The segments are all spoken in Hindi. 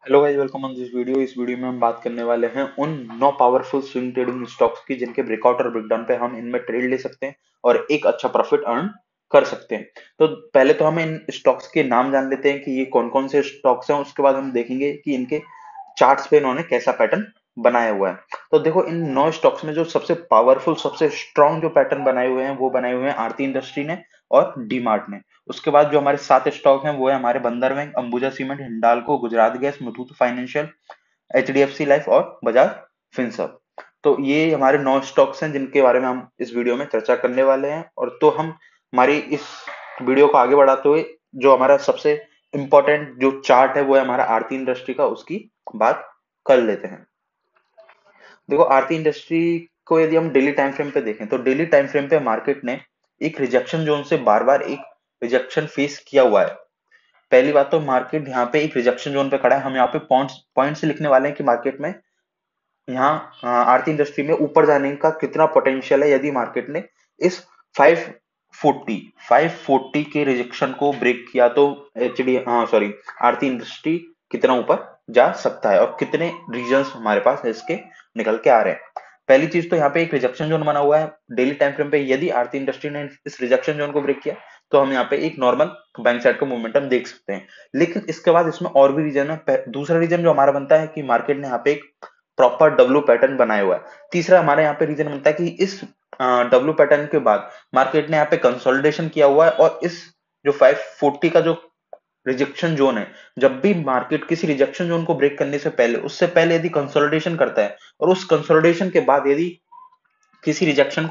Hello guys, welcome on this video. इस वीडियो में हम बात करने वाले हैं उन 9 पावरफुल स्विंग ट्रेडिंग स्टॉक्स की जिनके ब्रेकआउट और ब्रेकडाउन पे हम इनमें ट्रेड ले सकते हैं और एक अच्छा प्रॉफिट अर्न कर सकते हैं। तो पहले तो हम इन स्टॉक्स के नाम जान लेते हैं कि ये कौन कौन से स्टॉक्स हैं। उसके बाद हम देखेंगे कि इनके चार्ट्स पे इन्होंने कैसा पैटर्न बनाया हुआ है। तो देखो, इन 9 स्टॉक्स में जो सबसे पावरफुल, सबसे स्ट्रॉन्ग जो पैटर्न बनाए हुए हैं वो बनाए हुए हैं आरती इंडस्ट्री ने और डीमार्ट ने। उसके बाद जो हमारे 7 स्टॉक हैं वो है हमारे बंदर bank, Ambuja cement, Hindalco, Gujarat gas, Muthoot financial, HDFC life और बजाज फिनसर्व। तो ये हमारे 9 स्टॉक्स हैं जिनके बारे में हम इस वीडियो में चर्चा करने वाले हैं। और तो हम हमारी इस वीडियो को आगे बढ़ाते हुए जो हमारा सबसे इम्पोर्टेंट जो चार्ट है वो है हमारा आरती इंडस्ट्री का, उसकी बात कर लेते हैं। देखो, आरती इंडस्ट्री को यदि हम डेली टाइम फ्रेम पे देखें तो डेली टाइम फ्रेम पे मार्केट ने एक रिजेक्शन जोन से बार बार एक रिजेक्शन फेस किया हुआ है। पहली बात तो मार्केट यहाँ पे एक रिजेक्शन जोन पे खड़ा है। हम यहाँ पे पॉइंट्स पॉइंट से लिखने वाले हैं कि मार्केट में यहाँ आरती इंडस्ट्री में ऊपर जाने का कितना पोटेंशियल है यदि मार्केट ने इस 540 540 के रिजेक्शन को ब्रेक किया तो एच डी सॉरी आरती इंडस्ट्री कितना ऊपर जा सकता है और कितने रीजंस हमारे पास इसके निकल के आ रहे हैं। पहली चीज तो यहाँ पे एक रिजेक्शन जोन बना हुआ है डेली टाइम फ्रेम पे। यदि आरती इंडस्ट्री ने इस रिजेक्शन जोन को ब्रेक किया तो हम यहाँ पे एक नॉर्मल बैंक साइड का मोमेंटम देख सकते हैं। लेकिन इसके बाद इसमें और भी रीजन है। दूसरा रीजन जो हमारा बनता है कि मार्केट ने यहाँ पे एक प्रॉपर डब्ल्यू पैटर्न बनाया हुआ है। तीसरा हमारे यहाँ पे रीजन बनता है कि इस डब्ल्यू पैटर्न के बाद मार्केट ने यहाँ पे कंसोलिडेशन किया हुआ है और इस जो 540 का जो रिजेक्शन जोन है, जब भी मार्केट किसी रिजेक्शन जोन को ब्रेक करने से पहले, उससे पहले यदि कंसोलिडेशन करता है और उस कंसोलिडेशन के बाद यदि किसी रिजेक्शन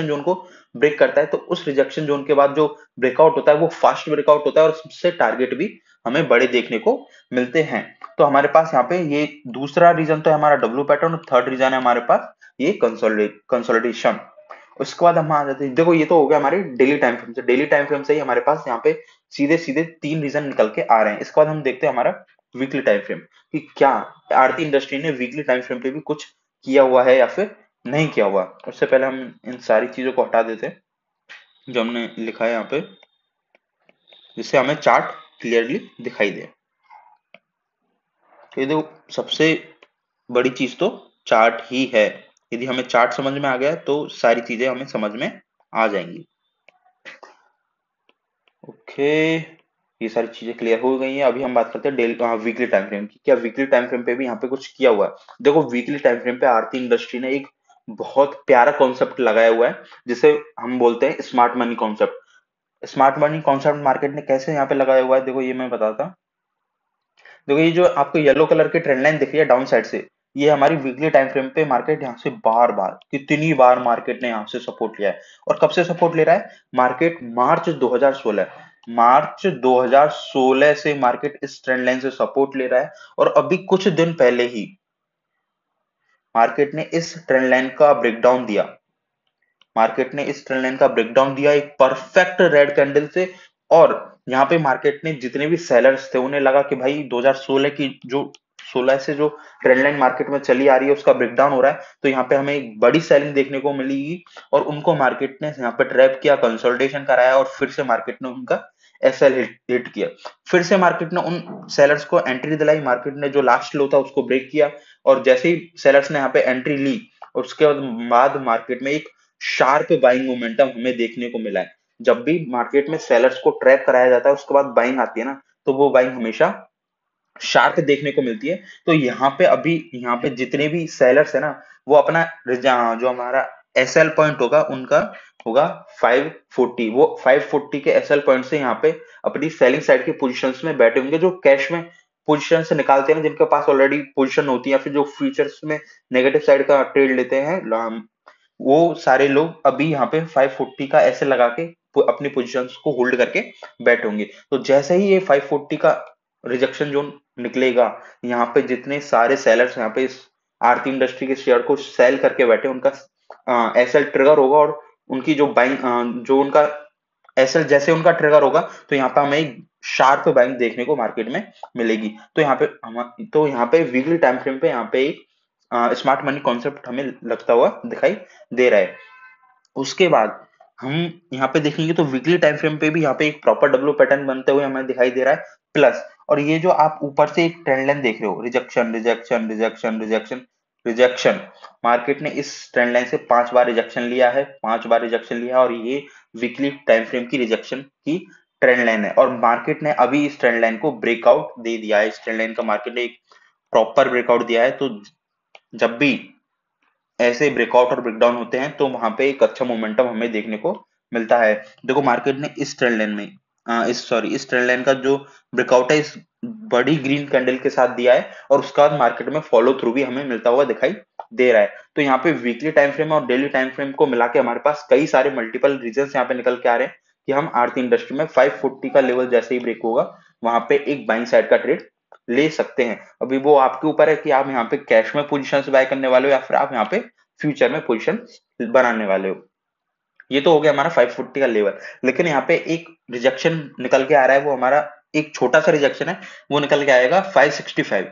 जोन को ब्रेक करता है तो उस रिजेक्शन जोन के बाद जो ब्रेकआउट होता है वो फास्ट ब्रेकआउट होता है और उससे टारगेट भी हमें बड़े देखने को मिलते हैं। तो हमारे पास यहाँ पे ये दूसरा रीजन तो है हमारा डब्ल्यू पैटर्न और थर्ड रीजन है हमारे पास ये कंसोलिडेशन। उसके बाद हम आ जाते हैं। देखो, ये तो हो गया हमारे डेली टाइम फ्रेम से। डेली टाइम फ्रेम से ही हमारे पास यहाँ पे सीधे सीधे 3 रीजन निकल के आ रहे हैं। इसके बाद हम देखते हैं हमारा वीकली टाइम फ्रेम कि क्या आरती इंडस्ट्री ने वीकली टाइम फ्रेम पे भी कुछ किया हुआ है या फिर नहीं किया हुआ। उससे पहले हम इन सारी चीजों को हटा देते हैं जो हमने लिखा है यहाँ पे, जिससे हमें चार्ट क्लियरली दिखाई दे। तो ये देखो, सबसे बड़ी चीज तो चार्ट ही है। यदि हमें चार्ट समझ में आ गया तो सारी चीजें हमें समझ में आ जाएंगी। ओके, ये सारी चीजें क्लियर हो गई हैं। अभी हम बात करते हैं वीकली टाइम फ्रेम की। क्या वीकली टाइम फ्रेम पे भी यहाँ पे कुछ किया हुआ है? देखो, वीकली टाइम फ्रेम पे आरती इंडस्ट्री ने एक बहुत प्यारा कॉन्सेप्ट लगाया हुआ है जिसे हम बोलते हैं smart money concept. Smart money concept market ने कैसे यहाँ पे लगाया हुआ है, देखो ये मैं बताता हूँ। देखो, ये जो आपको येलो कलर की ट्रेंड लाइन दिख रही है डाउन साइड से, ये हमारी वीकली टाइम फ्रेम पे मार्केट यहाँ से बार बार, कितनी बार मार्केट ने यहाँ से सपोर्ट लिया है। और कब से सपोर्ट ले रहा है मार्केट? मार्च 2016 से मार्केट इस ट्रेंड लाइन से सपोर्ट ले रहा है। और अभी कुछ दिन पहले ही मार्केट ने इस ट्रेंड लाइन का ब्रेकडाउन दिया। मार्केट ने इस ट्रेंड लाइन का ब्रेकडाउन दिया एक परफेक्ट रेड कैंडल से। और यहाँ पे मार्केट ने जितने भी सेलर्स थे उन्हें लगा कि भाई 2016 की जो 16 से जो ट्रेंड लाइन मार्केट में चली आ रही है उसका ब्रेकडाउन हो रहा है, तो यहाँ पे हमें एक बड़ी सेलिंग देखने को मिलेगी। और उनको मार्केट ने यहाँ पे ट्रैप किया, कंसोलिडेशन कराया और फिर से मार्केट ने उनका एसएल हिट किया। फिर से मार्केट ने उन सेलर्स को एंट्री दिलाई। मार्केट ने जो लास्ट लो था उसको ब्रेक किया और जैसे ही सेलर्स ने यहाँ पे एंट्री ली उसके बाद मार्केट में एक शार्प बाइंग मोमेंटम हमें देखने को मिला है। जब भी मार्केट में सेलर्स को ट्रैप कराया जाता है उसके बाद बाइंग आती है ना, तो वो बाइंग हमेशा शार्प देखने को मिलती है। तो यहाँ पे अभी यहाँ पे जितने भी सेलर्स है ना, वो अपना जो हमारा एसएल पॉइंट होगा उनका होगा 540। वो 540 के एसएल पॉइंट से यहाँ पे अपनी सेलिंग साइड की पोजीशंस में बैठे होंगे, जो कैश में पोजीशन से निकालते हैं ना, जिनके पास ऑलरेडी पोजीशन होती है या फिर जो फ्यूचर्स में नेगेटिव साइड का ट्रेड लेते हैं, वो सारे लोग अभी यहाँ पे 540 का ऐसे लगा के अपनी पोजीशंस को होल्ड करके बैठे होंगे। तो जैसे ही ये 540 का रिजेक्शन जोन निकलेगा, यहाँ पे जितने सारे सेलर्स यहाँ पे इस आरती इंडस्ट्री के शेयर को सेल करके बैठे उनका एसएल ट्रिगर होगा और उनकी जो बाइंग जो उनका एसएल जैसे उनका ट्रिगर होगा तो यहाँ पे हमें एक शार्प बाइंग देखने को मार्केट में मिलेगी। तो यहाँ पे वीकली टाइम फ्रेम पे यहाँ पे एक स्मार्ट मनी कॉन्सेप्ट हमें लगता हुआ दिखाई दे रहा है। उसके बाद हम यहाँ पे देखेंगे तो वीकली टाइम फ्रेम पे भी यहाँ पे एक प्रॉपर डब्ल्यू पैटर्न बनते हुए हमें दिखाई दे रहा है। प्लस और ये जो आप ऊपर से एक ट्रेंड लाइन देख रहे हो, rejection rejection rejection rejection rejection, market ने इस ट्रेंड लाइन से 5 बार रिजेक्शन लिया है, 5 बार रिजेक्शन लिया, और ये वीकली टाइम फ्रेम की रिजेक्शन की ट्रेंड लाइन है, और मार्केट ने अभी इस ट्रेंड लाइन को ब्रेकआउट दे दिया है। इस ट्रेंड लाइन का मार्केट ने एक प्रॉपर ब्रेकआउट दिया है। तो जब भी ऐसे ब्रेकआउट और ब्रेकडाउन होते हैं तो वहां पे एक अच्छा मोमेंटम हमें देखने को मिलता है। देखो मार्केट ने इस ट्रेंड लाइन में इस ट्रेंड लाइन का जो ब्रेकआउट है, इस बड़ी ग्रीन कैंडल के साथ दिया है, और उसका बाद मार्केट में फॉलो थ्रू भी हमें मिलता हुआ दिखाई दे रहा है। तो यहाँ पे वीकली टाइम फ्रेम और डेली टाइम फ्रेम को मिला के हमारे पास कई सारे मल्टीपल रीजन यहाँ पे निकल के आ रहे हैं कि हम आरती इंडस्ट्री में 540 का लेवल जैसे ही ब्रेक होगा, वहां पे एक बाइंग साइड का ट्रेड ले सकते हैं। अभी वो आपके ऊपर है कि आप यहाँ पे कैश में पोजीशन बाय करने वाले हो या फिर आप यहाँ पे फ्यूचर में पोजीशन बनाने वाले हो। ये तो हो गया हमारा 540 का लेवल। लेकिन यहाँ पे एक रिजेक्शन निकल के आ रहा है, वो हमारा एक छोटा सा रिजेक्शन है, वो निकल के आएगा 565।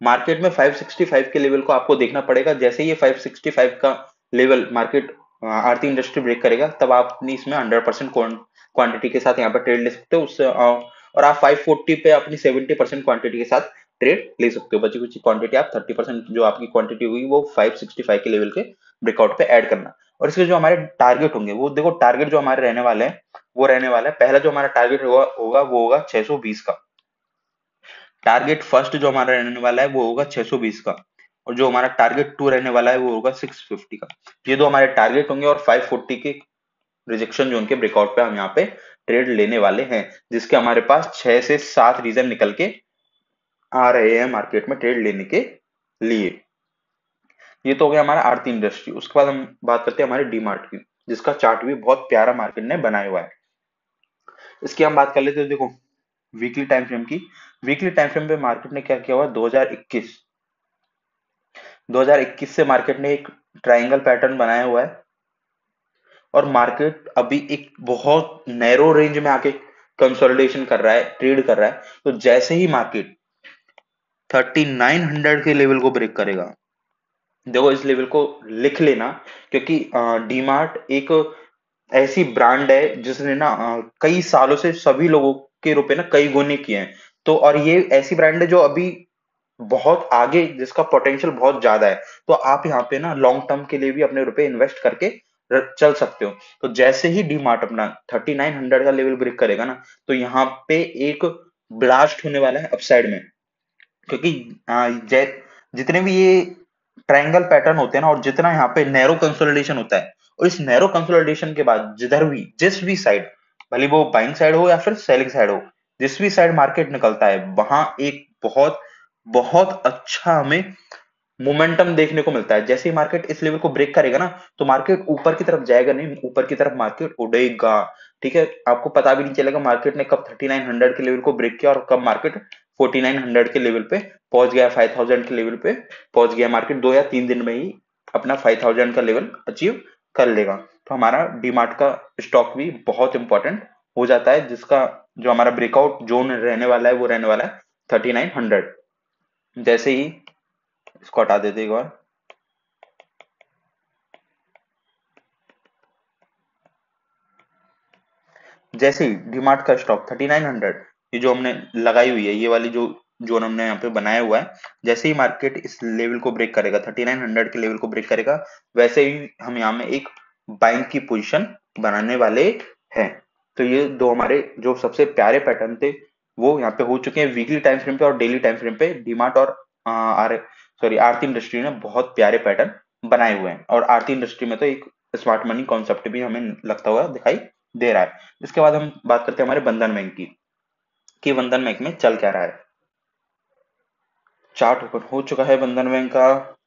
मार्केट में 565 के लेवल को आपको देखना पड़ेगा। जैसे ये 565 का लेवल मार्केट आरती इंडस्ट्री ब्रेक करेगा, तब आप अपनी इसमें 100% क्वांटिटी के साथ यहाँ पर ट्रेड ले सकते हो उससे, और आप 540 पे अपनी 70% क्वांटिटी के साथ ट्रेड ले सकते हो। बची कुछ क्वांटिटी आप 30% जो आपकी क्वांटिटी हुई वो 565 के लेवल के ब्रेकआउट पे ऐड करना। और इसके जो हमारे टारगेट होंगे, वो देखो टारगेट जो हमारे रहने वाले हैं वो रहने वाला है, पहला जो हमारा टारगेट होगा वो होगा 620 का। टारगेट फर्स्ट जो हमारा रहने वाला है वो होगा 620 का, और जो हमारा टारगेट टू रहने वाला है वो होगा 650 का। ये दो हमारे टारगेट होंगे, और 540 के रिजेक्शन जोन के ब्रेकआउट पे हम यहाँ पे ट्रेड लेने वाले हैं, जिसके हमारे पास 6 से 7 रीजन निकल के आ रहे हैं मार्केट में ट्रेड लेने के लिए। ये तो हो गया हमारा आरती इंडस्ट्री। उसके बाद हम बात करते हैं हमारे डीमार्ट की, जिसका चार्ट भी बहुत प्यारा मार्केट ने बनाया हुआ है। इसकी हम बात कर लेते हैं। देखो वीकली टाइम फ्रेम की, वीकली टाइम फ्रेम पे मार्केट ने क्या किया हुआ, 2021 से मार्केट ने एक ट्रायंगल पैटर्न बनाया हुआ है, और मार्केट अभी एक बहुत नैरो रेंज में आके कंसोलिडेशन कर रहा है, ट्रेड कर रहा है। तो जैसे ही मार्केट 3900 के लेवल को ब्रेक करेगा, देखो इस लेवल को लिख लेना, क्योंकि डीमार्ट एक ऐसी ब्रांड है जिसने ना कई सालों से सभी लोगों के रुपए ना कई गुने किए हैं। तो और ये ऐसी ब्रांड है जो अभी बहुत आगे, जिसका पोटेंशियल बहुत ज्यादा है। तो आप यहाँ पे ना लॉन्ग टर्म के लिए भी अपने रुपए इन्वेस्ट करके चल सकते हो। तो जैसे ही डीमार्ट अपना 3900 का लेवल ब्रेक करेगा ना, तो यहाँ पे एक ब्लास्ट होने वाला है अपसाइड में, क्योंकि जितने भी ये ट्रायंगल पैटर्न होते हैं ना, और जितना यहाँ पे नैरो कंसोलिडेशन होता है, और इस नैरो कंसोलिडेशन के बाद जिधर भी जिस भी साइड, भले वो बाइंग साइड हो या फिर सेलिंग साइड हो, जिस भी साइड मार्केट निकलता है, वहां एक बहुत बहुत अच्छा हमें मोमेंटम देखने को मिलता है। जैसे ही मार्केट इस लेवल को ब्रेक करेगा ना, तो मार्केट ऊपर की तरफ जाएगा नहीं, ऊपर की तरफ मार्केट उड़ेगा। ठीक है, आपको पता भी नहीं चलेगा मार्केट ने कब 3900 के लेवल को ब्रेक किया और कब मार्केट 4900 के लेवल पे पहुंच गया, 5000 के लेवल पे पहुंच गया। मार्केट 2 या 3 दिन में ही अपना 5000 का लेवल अचीव कर लेगा। तो हमारा डीमार्ट का स्टॉक भी बहुत इंपॉर्टेंट हो जाता है, जिसका जो हमारा ब्रेकआउट जोन रहने वाला है वो रहने वाला है 3900। जैसे ही इसको हटा देते एक बार, जैसे ही डीमार्ट का स्टॉक 3900, ये जो हमने लगाई हुई है, ये वाली जो जोन हमने यहाँ पे बनाया हुआ है, जैसे ही मार्केट इस लेवल को ब्रेक करेगा, 3900 के लेवल को ब्रेक करेगा, वैसे ही हम यहाँ में एक बाइंग की पोजीशन बनाने वाले हैं। तो ये दो हमारे जो सबसे प्यारे पैटर्न थे वो यहाँ पे हो चुके हैं वीकली टाइम फ्रेम पे और डेली टाइम फ्रेम पे। डीमार्ट और आरती इंडस्ट्री ने बहुत प्यारे पैटर्न बनाए हुए हैं, और आरती इंडस्ट्री में तो एक स्मार्ट मनी कॉन्सेप्ट भी हमें लगता हुआ दिखाई दे रहा है। इसके बाद हम बात करते हैं हमारे बंधन बैंक की, कि बंधन बैंक में चल क्या रहा है। चार्ट ओपन हो चुका है बंधन बैंक का।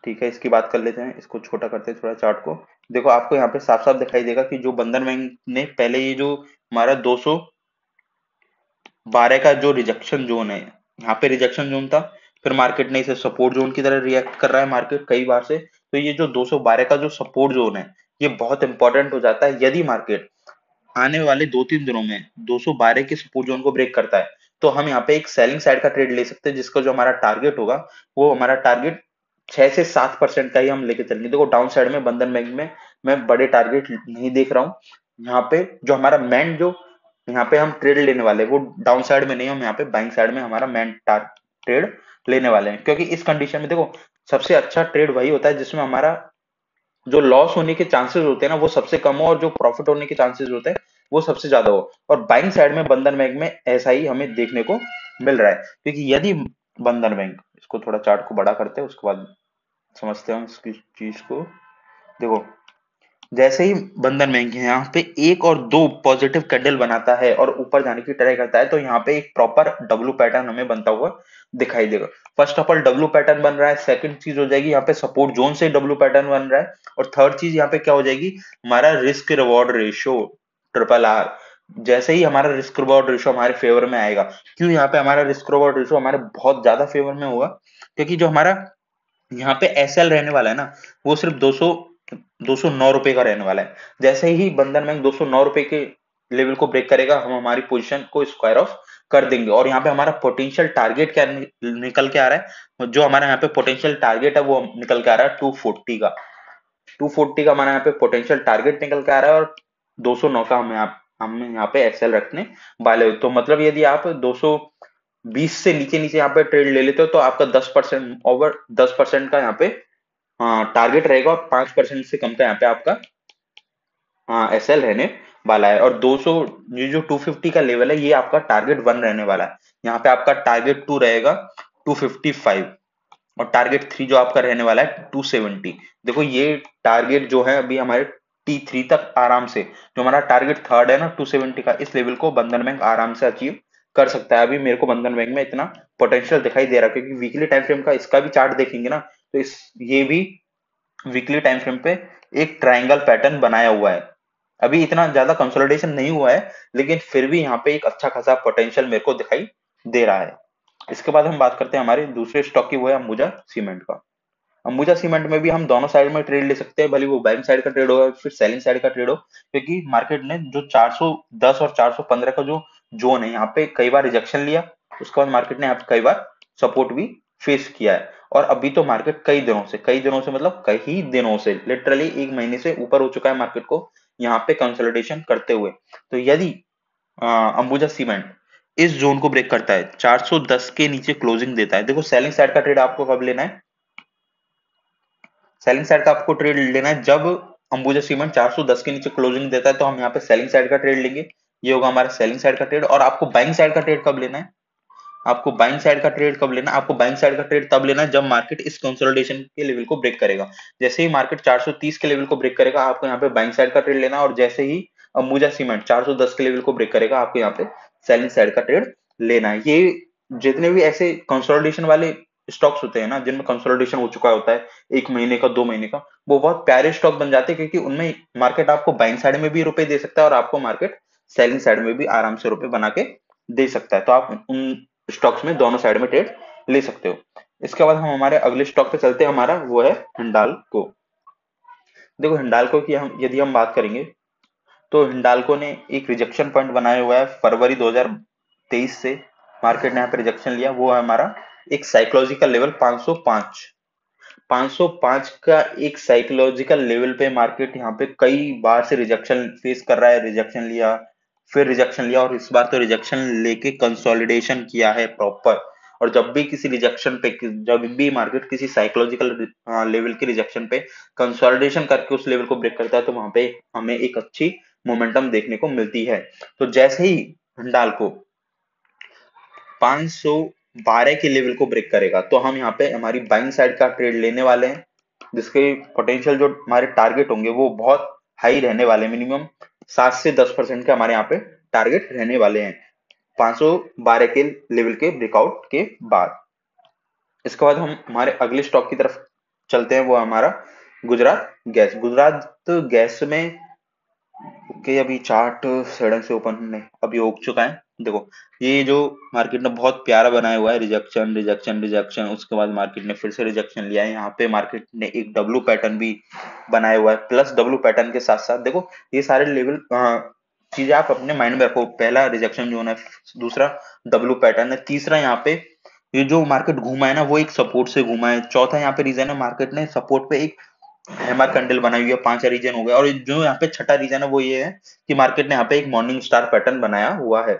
ठीक है, इसकी बात कर लेते हैं, इसको छोटा करते हैं थोड़ा चार्ट को। देखो आपको यहाँ पे साफ साफ दिखाई देगा कि जो बंधन बैंक ने पहले ये जो हमारा 212 का जो रिजेक्शन जोन है, यहाँ पे रिजेक्शन जोन था, फिर मार्केट ने इसे सपोर्ट जोन की तरह रिएक्ट कर रहा है मार्केट कई बार से। तो ये जो 212 का जो सपोर्ट जोन है, ये बहुत इंपॉर्टेंट हो जाता है। यदि मार्केट आने वाले 2-3 दिनों में 212 के सपोर्ट जोन को ब्रेक करता है, तो हम यहाँ पे एक सेलिंग साइड का ट्रेड ले सकते हैं, जिसका जो हमारा टारगेट होगा वो हमारा टारगेट 6 से 7% का ही हम लेके चलेंगे। देखो डाउन साइड में बंधन बैंक में मैं बड़े टारगेट नहीं देख रहा हूँ। यहाँ पे जो हमारा मेन जो यहाँ पे हम ट्रेड लेने वाले हैं, वो डाउन साइड में नहीं, हम यहाँ पे बाइंग साइड में हमारा मेन ट्रेड लेने वाले हैं, क्योंकि इस कंडीशन में देखो सबसे अच्छा ट्रेड वही होता है जिसमें हमारा जो लॉस होने के चांसेस होते हैं ना वो सबसे कम हो, और जो प्रॉफिट होने के चांसेस होते हैं वो सबसे ज्यादा हो। और बाइंग साइड में बंधन बैंक में ऐसा ही हमें देखने को मिल रहा है, क्योंकि यदि बंधन बैंक, इसको थोड़ा चार्ट को बड़ा करते हैं उसके बाद समझते हैं इसकी चीज को। देखो जैसे ही बंधन बैंक है यहाँ पे एक और दो पॉजिटिव कैंडल बनाता है और ऊपर जाने की ट्राई करता है, तो यहाँ पे एक प्रॉपर डब्ल्यू पैटर्न हमें बनता हुआ दिखाई देगा। First of all W pattern बन रहा है, सेकंड चीज हो जाएगी यहाँ पे सपोर्ट जोन से डब्ल्यू पैटर्न बन रहा है, और थर्ड चीज यहाँ पे क्या हो जाएगी, हमारा risk reward ratio triple R. जैसे ही हमारा रिस्क रिवॉर्ड रेशियो हमारे फेवर में आएगा, क्यों यहाँ पे हमारा रिस्क रिवॉर्ड रेशियो हमारे बहुत ज्यादा फेवर में होगा, क्योंकि जो हमारा यहाँ पे एसएल रहने वाला है ना वो सिर्फ 209 रुपए का रहने वाला है। जैसे ही बंधन बैंक 209 रुपए के लेवल को ब्रेक करेगा, हम हमारी पोजीशन को स्क्वायर ऑफ कर देंगे, और यहाँ पे हमारा पोटेंशियल टारगेट क्या निकल के आ रहा है, जो हमारा यहाँ पे पोटेंशियल टारगेट है वो निकल के आ रहा है 240 का। 240 का हमारा यहाँ पे पोटेंशियल टारगेट निकल के आ रहा है, और 209 का हम यहाँ पे एक्सेल रखने वाले हो। तो मतलब यदि आप 220 से नीचे नीचे यहाँ पे ट्रेड ले लेते हो तो आपका 10% ओवर 10% का यहाँ पे टारगेट रहेगा, और 5% से कम का यहाँ पे आपका एसएल रहने वाला है। और 200, ये जो 250 का लेवल है ये आपका टारगेट 1 रहने वाला है। यहाँ पे आपका टारगेट 2 रहेगा 255, और टारगेट 3 जो आपका रहने वाला है 270। देखो ये टारगेट जो है अभी हमारे T3 तक आराम से, जो हमारा टारगेट थर्ड है ना 270 का, इस लेवल को बंधन बैंक आराम से अचीव कर सकता है। अभी मेरे को बंधन बैंक में इतना पोटेंशियल दिखाई दे रहा है, क्योंकि वीकली टाइम फ्रेम का इसका भी चार्ट देखेंगे ना तो इस ये भी वीकली टाइम फ्रेम पे एक ट्रायंगल पैटर्न बनाया हुआ है। अभी इतना ज्यादा कंसोलिडेशन नहीं हुआ है, लेकिन फिर भी यहाँ पे एक अच्छा खासा पोटेंशियल मेरे को दिखाई दे रहा है। इसके बाद हम बात करते हैं हमारे दूसरे स्टॉक की, वो है अंबुजा सीमेंट का। अंबुजा सीमेंट में भी हम दोनों साइड में ट्रेड ले सकते हैं, भले वो बाइंग साइड का ट्रेड हो फिर सेलिंग साइड का ट्रेड हो, क्योंकि मार्केट ने जो 410 और 415 का जो जोन है यहाँ पे कई बार रिजेक्शन लिया, उसके बाद मार्केट ने यहाँ पे कई बार सपोर्ट भी फेस किया है। और अभी तो मार्केट कई दिनों से मतलब कई दिनों से लिटरली एक महीने से ऊपर हो चुका है मार्केट को यहाँ पे कंसोलिडेशन करते हुए। तो यदि अंबुजा सीमेंट इस जोन को ब्रेक करता है, 410 के नीचे क्लोजिंग देता है, देखो सेलिंग साइड का ट्रेड आपको कब लेना है, सेलिंग साइड का आपको ट्रेड लेना है जब अंबुजा सीमेंट 410 के नीचे क्लोजिंग देता है, तो हम यहाँ पे सेलिंग साइड का ट्रेड लेंगे। ये होगा हमारा सेलिंग साइड का ट्रेड। और आपको बाइंग साइड का ट्रेड कब लेना है, आपको बाइंग साइड का ट्रेड कब लेना है, आपको बाइंग साइड का ट्रेड तब लेना है जब मार्केट इस कंसोलिडेशन के लेवल को ब्रेक करेगा। जैसे ही मार्केट 430 के लेवल को ब्रेक करेगा, आपको यहाँ पे बाइंग साइड का ट्रेड लेना है, और जैसे ही अंबुजा सीमेंट 410 के लेवल को ब्रेक करेगा, आपको यहाँ पे सेलिंग साइड का ट्रेड लेना है। ये जितने भी ऐसे कंसोलिडेशन वाले स्टॉक्स होते हैं ना जिनमें कंसोलिडेशन हो चुका होता है 1 महीने का 2 महीने का, वो बहुत प्यारे स्टॉक बन जाते हैं, क्योंकि उनमें मार्केट आपको बाइंग साइड में भी रुपए दे सकता है और आपको मार्केट सेलिंग साइड में भी आराम से रुपए बना के दे सकता है। तो आप उन स्टॉक्स में दोनों साइड में ट्रेड ले सकते हो। इसके बाद हम हमारे अगले स्टॉक पे चलते हैं, हमारा वो है हिंडाल्को। देखो हिंडाल्को की हम यदि हम बात करेंगे तो हिंडाल्को ने एक रिजेक्शन पॉइंट बनाया हुआ है फरवरी 2023 से, मार्केट ने यहाँ पे रिजेक्शन लिया, वो है हमारा एक साइकोलॉजिकल लेवल 505। 505 का एक साइकोलॉजिकल लेवल पे मार्केट यहाँ पे कई बार से रिजेक्शन फेस कर रहा है, रिजेक्शन लिया फिर रिजेक्शन लिया, और इस बार तो रिजेक्शन लेके कंसोलिडेशन किया है प्रॉपर। और जब भी किसी रिजेक्शन पे, जब भी मार्केट किसी साइकोलॉजिकल लेवल के रिजेक्शन पे कंसोलिडेशन करके उस लेवल को ब्रेक करता है, तो वहां पे हमें एक अच्छी मोमेंटम देखने को मिलती है। तो जैसे ही हिंडाल्को 512 के लेवल को ब्रेक करेगा, तो हम यहाँ पे हमारी बाइंग साइड का ट्रेड लेने वाले हैं, जिसके पोटेंशियल जो हमारे टारगेट होंगे वो बहुत हाई रहने वाले, मिनिमम 7 से 10% के हमारे यहाँ पे टारगेट रहने वाले हैं 512 के लेवल के ब्रेकआउट के बाद। इसके बाद हम हमारे अगले स्टॉक की तरफ चलते हैं, वो हमारा गुजरात गैस। गुजरात गैस में ओके, अभी चार्ट सडन से ओपन नहीं अभी हो चुका है। देखो ये जो मार्केट ने बहुत प्यारा बनाया हुआ है, रिजेक्शन रिजेक्शन रिजेक्शन, उसके बाद मार्केट ने फिर से रिजेक्शन लिया है। यहाँ पे मार्केट ने एक डब्ल्यू पैटर्न भी बनाया हुआ है, प्लस डब्ल्यू पैटर्न के साथ साथ देखो ये सारे लेवल चीजें आप अपने माइंड में रखो। पहला रिजेक्शन जोन है, दूसरा डब्ल्यू पैटर्न है, तीसरा यहाँ पे ये जो मार्केट घूमा है ना वो एक सपोर्ट से घूमा है, चौथा यहाँ पे रीजन है मार्केट ने सपोर्ट पे एक हैमर कैंडल बनाई हुई है, 5 रीजन हो गया। और जो यहाँ पे छठा रीजन है वो ये है कि मार्केट ने यहाँ पे एक मॉर्निंग स्टार पैटर्न बनाया हुआ है।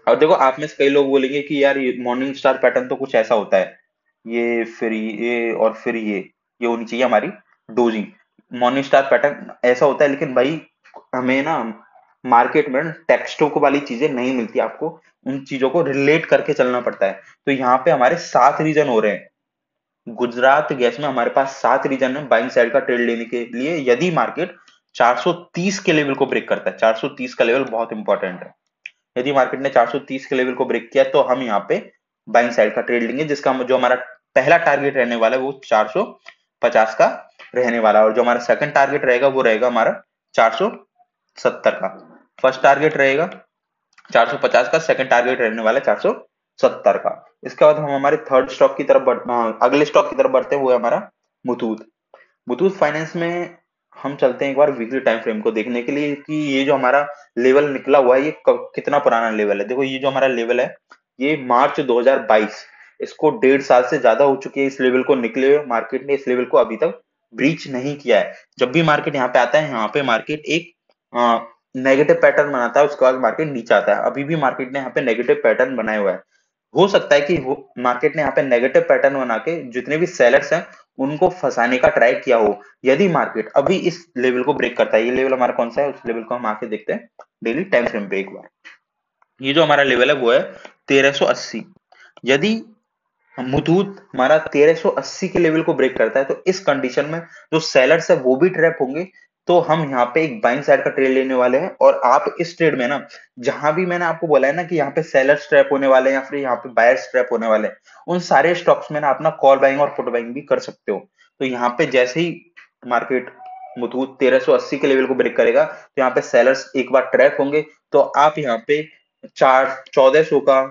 और देखो आप में से कई लोग बोलेंगे कि यार ये मॉर्निंग स्टार पैटर्न तो कुछ ऐसा होता है, ये फिर ये और फिर ये होनी चाहिए हमारी डोजी। मॉर्निंग स्टार पैटर्न ऐसा होता है, लेकिन भाई हमें ना मार्केट में टेक्स्टों को वाली चीजें नहीं मिलती, आपको उन चीजों को रिलेट करके चलना पड़ता है। तो यहाँ पे हमारे 7 रीजन हो रहे हैं। गुजरात गैस में हमारे पास 7 रीजन है बाइंग साइड का ट्रेड लेने के लिए, यदि मार्केट 430 के लेवल को ब्रेक करता है। 430 का लेवल बहुत इंपॉर्टेंट है। यदि मार्केट ने 430 के लेवल को ब्रेक किया तो हम यहाँ पे बाइंग साइड का ट्रेड लेंगे, जिसका जो हमारा पहला टारगेट रहने वाला है वो 450 का रहने वाला है। और जो हमारा सेकंड टारगेट रहेगा वो रहेगा हमारा 470 का। फर्स्ट टारगेट रहेगा 450 का, सेकंड टारगेट रहने वाला है 470 का। इसके बाद हम हमारे थर्ड स्टॉक की तरफ अगले स्टॉक की तरफ बढ़ते हैं, वो है हमारा मुथूट। मुथूट फाइनेंस में हम चलते हैं एक बार वीकली टाइम फ्रेम को देखने के लिए कि ये जो हमारा लेवल निकला हुआ है ये कितना पुराना लेवल है। देखो ये जो हमारा लेवल है ये मार्च 2022, इसको 1.5 साल से ज्यादा हो चुकी है इस लेवल को निकले हुए। मार्केट ने इस लेवल को अभी तक ब्रीच नहीं किया है। जब भी मार्केट यहाँ पे आता है, यहाँ पे मार्केट एक नेगेटिव पैटर्न बनाता है, उसके बाद मार्केट नीचे आता है। अभी भी मार्केट ने यहाँ पे नेगेटिव पैटर्न बनाया हुआ है। हो सकता है कि वो मार्केट ने यहाँ पे नेगेटिव पैटर्न बना के जितने भी सेलर्स हैं उनको फंसाने का ट्राई किया हो। यदि मार्केट अभी इस लेवल को ब्रेक करता है, ये लेवल हमारा कौन सा है, उस लेवल को हम आके देखते हैं डेली टाइम फ्रेम पे एक बार। ये जो हमारा लेवल है वो है 1380। यदि मुथूट हमारा 1380 के लेवल को ब्रेक करता है तो इस कंडीशन में जो सेलर्स है वो भी ट्रैप होंगे। तो हम यहाँ पे एक बाइंग साइड का ट्रेड लेने वाले हैं। और आप इस ट्रेड में ना, जहां भी मैंने आपको बोला है ना कि यहाँ पे सेलर्स ट्रैप होने वाले हैं या फिर यहाँ पे बायर्स ट्रैप होने वाले हैं, उन सारे स्टॉक्स में ना अपना कॉल बाइंग और पुट बाइंग भी कर सकते हो। तो यहाँ पे जैसे ही मार्केट मुथूट 1380 के लेवल को ब्रेक करेगा तो यहाँ पे सेलर्स एक बार ट्रैप होंगे। तो आप यहाँ पे 1400 का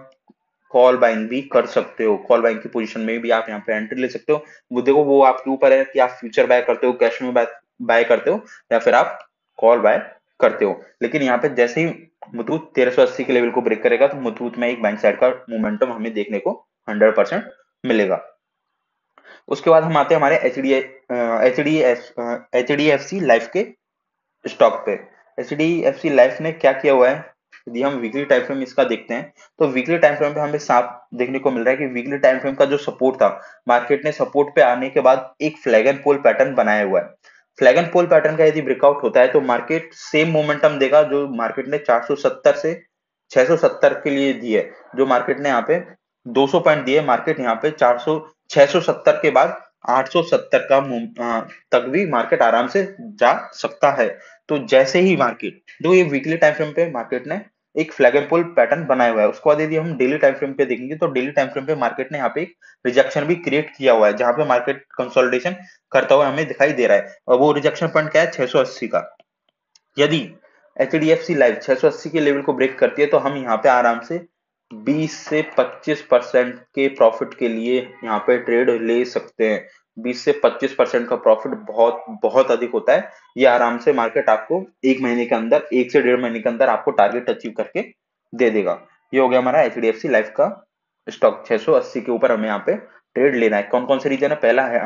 कॉल बाइंग भी कर सकते हो। कॉल बाइंग की पोजीशन में भी आप यहाँ पे एंट्री ले सकते हो। वो देखो वो आपके ऊपर है कि आप फ्यूचर बाय करते हो, कैश में बाय करते हो, या फिर आप कॉल बाय करते हो। लेकिन यहाँ पे जैसे ही मुथूट 1380 के लेवल को ब्रेक करेगा तो मुथूट में एक बैंक साइड का मोमेंटम हमें देखने को 100% मिलेगा। उसके बाद हम आते हैं हमारे H D F C life के स्टॉक पे। एचडीएफसी लाइफ ने क्या किया हुआ है, यदि हम वीकली टाइम फ्रेम इसका देखते हैं तो वीकली टाइम फ्रेम पे हमें साफ देखने को मिल रहा है कि वीकली टाइम फ्रेम का जो सपोर्ट था, मार्केट ने सपोर्ट पे आने के बाद एक फ्लैग एंड पोल पैटर्न बनाया हुआ है। फ्लैग एंड पोल पैटर्न का यदि ब्रेकआउट होता है तो मार्केट सेम मोमेंटम देगा जो मार्केट ने 470 से 670 के लिए दी है। जो मार्केट ने यहाँ पे 200 पॉइंट दिए, मार्केट यहाँ पे 400 670 के बाद 870 का तक भी मार्केट आराम से जा सकता है। तो जैसे ही मार्केट, जो ये वीकली टाइम फ्रेम पे मार्केट ने एक फ्लैग एंड पुल पैटर्न बनाया हुआ है, उसके बाद यदि हम डेली टाइम फ्रेम पे देखेंगे तो डेली टाइम फ्रेम पे मार्केट ने यहाँ पे एक रिजेक्शन भी क्रिएट किया हुआ है, जहां पे मार्केट कंसोलिडेशन करता हुआ हमें दिखाई दे रहा है। और वो रिजेक्शन पॉइंट क्या है, 680 का। यदि एचडीएफसी लाइफ 680 के लेवल को ब्रेक करती है तो हम यहाँ पे आराम से 20 से 25% के प्रॉफिट के लिए यहाँ पे ट्रेड ले सकते हैं। 20 से 25% का प्रॉफिट बहुत बहुत अधिक होता है। ये आराम से मार्केट आपको एक महीने के अंदर, 1 से 1.5 महीने के अंदर आपको टारगेट अचीव करके दे देगा। ये हो गया हमारा एचडीएफसी लाइफ का स्टॉक। 680 के ऊपर हमें यहाँ पे ट्रेड लेना है। कौन कौन से रीजन है, पहला है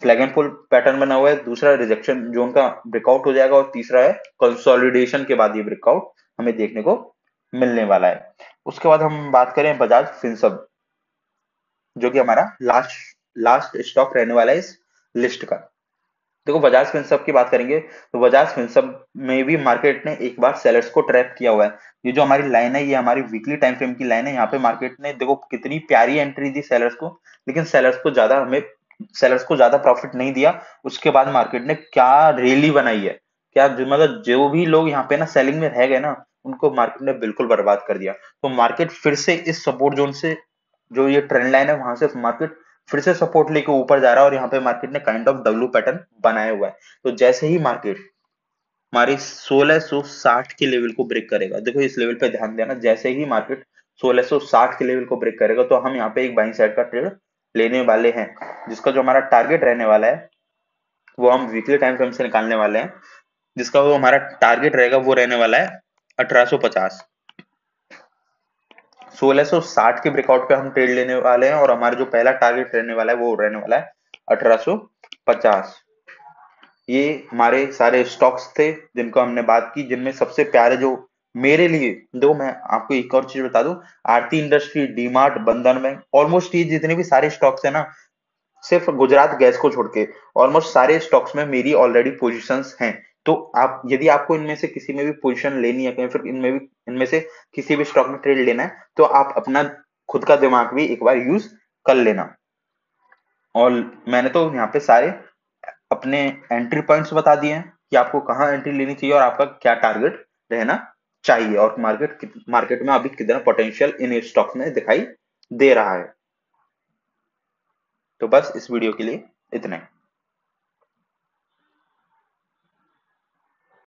फ्लैग एंड पुल पैटर्न बना हुआ है, दूसरा रिजेक्शन जोन का ब्रेकआउट हो जाएगा, और तीसरा है कंसोलिडेशन के बाद ये ब्रेकआउट हमें देखने को मिलने वाला है। उसके बाद हम बात करें बजाज फिनसर्व, जो कि हमारा लास्ट लास्ट स्टॉक रहने वाला है इस लिस्ट का। देखो बजाज फिनसर्व की बात करेंगे तो बजाज फिनसर्व में भी मार्केट ने एक बार सेलर्स को ट्रैप किया हुआ है। ये जो हमारी लाइन है ये हमारी वीकली टाइम फ्रेम की लाइन है। यहाँ पे मार्केट ने देखो कितनी प्यारी एंट्री दी सेलर्स को, लेकिन सेलर्स को ज्यादा प्रॉफिट नहीं दिया। उसके बाद मार्केट ने क्या रैली बनाई है, क्या मतलब जो भी लोग यहाँ पे ना सेलिंग में रह गए ना, उनको मार्केट ने बिल्कुल बर्बाद कर दिया। तो मार्केट फिर से इस सपोर्ट जोन से, जो ये ट्रेंड लाइन है वहां से मार्केट फिर से सपोर्ट लेके ऊपर जा रहा है, और यहाँ पे मार्केट ने काइंड ऑफ डब्ल्यू पैटर्न बनाया हुआ है। तो जैसे ही मार्केट हमारी 1660 के लेवल को ब्रेक करेगा, देखो इस लेवल पे ध्यान देना, जैसे ही मार्केट 1660 के लेवल को ब्रेक करेगा तो हम यहाँ पे एक बाइंग साइड का ट्रेड लेने वाले हैं, जिसका जो हमारा टारगेट रहने वाला है वो हम वीकली टाइम फ्रेम से निकालने वाले हैं। जिसका वो हमारा टारगेट रहेगा वो रहने वाला है 1850। 1660 के ब्रेकआउट पे हम ट्रेड लेने वाले हैं, और हमारा जो पहला टारगेट रहने वाला है वो रहने वाला है 1850। 50। ये हमारे सारे स्टॉक्स थे जिनको हमने बात की, जिनमें सबसे प्यारे जो मेरे लिए, दो मैं आपको एक और चीज बता दूं, आरती इंडस्ट्री, डीमार्ट, बंधन बैंक, ऑलमोस्ट ये जितने भी सारे स्टॉक्स है ना, सिर्फ गुजरात गैस को छोड़ के ऑलमोस्ट सारे स्टॉक्स में मेरी ऑलरेडी पोजीशंस हैं। तो आप, यदि आपको इनमें से किसी में भी पोजीशन लेनी है, कहीं फिर इनमें से किसी भी स्टॉक में ट्रेड लेना है, तो आप अपना खुद का दिमाग भी एक बार यूज कर लेना। और मैंने तो यहाँ पे सारे अपने एंट्री पॉइंट्स बता दिए हैं कि आपको कहाँ एंट्री लेनी चाहिए और आपका क्या टारगेट रहना चाहिए, और मार्केट में अभी कितना पोटेंशियल इन स्टॉक्स में दिखाई दे रहा है। तो बस इस वीडियो के लिए इतना ही।